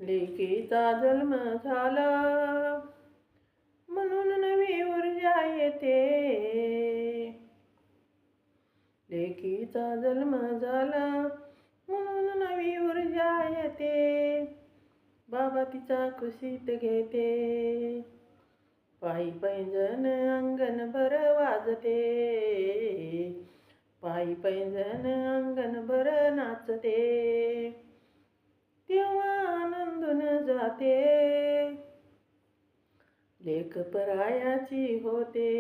लेकीचा जन्म झाला म्हणून नवी ऊर्जा येते. लेकीचा जन्म झाला म्हणून नवी ऊर्जा येते. बाबा तिचा कुशीत घेते. पायी पैंजण अंगणभर वाजते. पायी पैंजण अंगणभर नाचते. तेव्हा आनंदून जाते. लेक परायाची होते.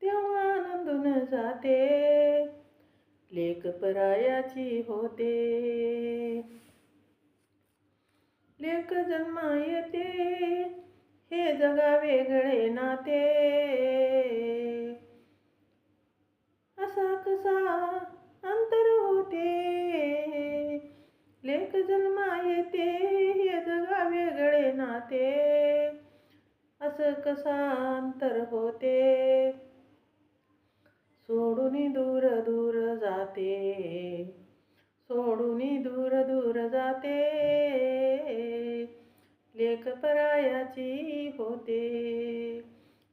तेव्हा आनंदून जाते. लेक परायाची होते. लेक जन्मा येते हे जगा वेगळे नाते. असा कसा अंतर होते. लेक जन्मा येते हे जगा वेगळे नाते. असं कसा अंतर होते. सोडून दूर दूर जाते. सोडून दूर दूर जाते. लेक परायाची होते.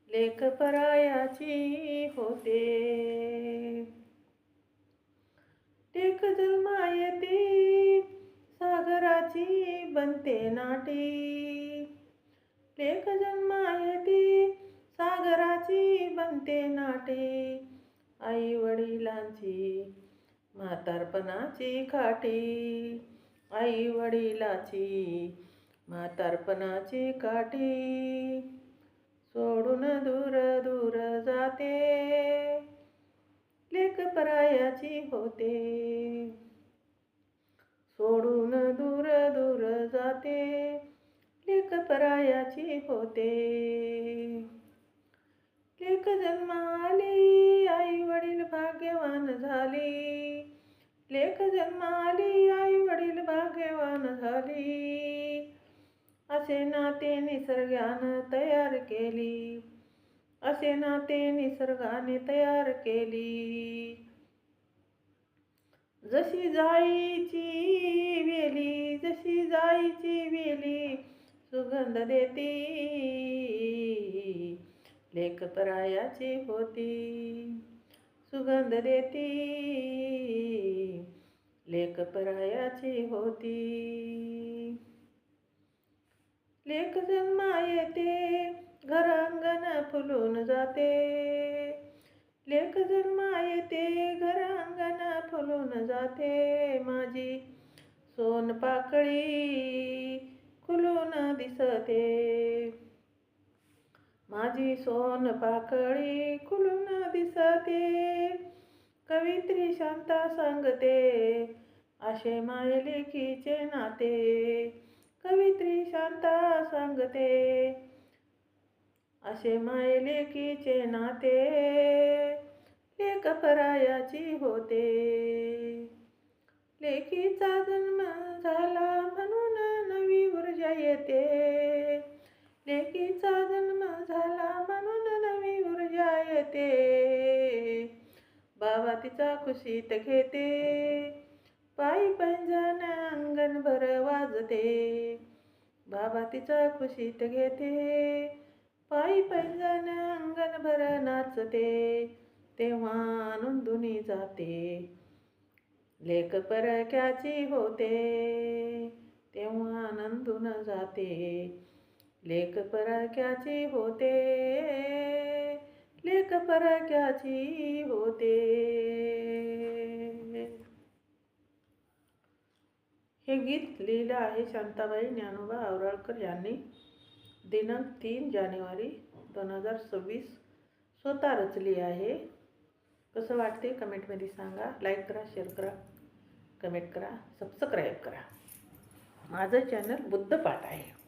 लेक परायाची होते. लेक जन्मा येते सागराची बनते नाटी. लेक जन्मा येते सागराची बनते नाटी. आई वडिलांची म्हातारपणाची काठी. आई वडिलाची म्हातारपणाची काठी. सोडून दूर दूर जाते. लेक परायाची होते. सोडून दूर दूर जाते. लेक परायाची होते. लेक जन्मा आली आई वडील भाग्यवान झाली. लेक जन्मा आली आई वडील भाग्यवान झाली. असे नाते निसर्गानं तयार केली. असे नाते निसर्गाने तयार केली. जशी जाईची वेली. जशी जाईची वेली सुगंध देती. लेक परायाची होती. सुगंध देती. लेक परायाची होती. लेक जन्मा येते घर अंगण फुलून जाते. लेक जन्मा येते घर अंगण फुलून जाते. माझी सोनपाकळी खुलून दिसते. माझी सोनपाकळी खुलून दिसते. कवित्री शांता सांगते असे माय लेकीचे नाते. कवित्री शांता सांगते असे माय लेकीचे नाते. लेक परायाची होते. लेकीचा जन्म झाला म्हणून नवी ऊर्जा येते. लेकीचा जन्म झाला म्हणून नवी ऊर्जा येते. बाबा तिचा कुशीत घेते. पायी पैंजण अंगणभर वाजते. बाबा तिचा कुशीत घेते. पायी पैंजण अंगणभर नाचते. तेव्हा आनंदून जाते. लेक परक्याची होते. तेव्हा आनंदून जाते. लेक परक्याची होते. लेक परक्याची होते. हे गीत लिहिलं आहे शांताबाई ज्ञानोबा आवराळकर यांनी. दिनांक 3 जानेवारी 2026 स्वतः रचली आहे. कसं वाटते कमेंटमध्ये सांगा. लाईक करा, शेअर करा, कमेंट करा, सबस्क्राईब करा. माझं चॅनल बुद्धपाठ आहे.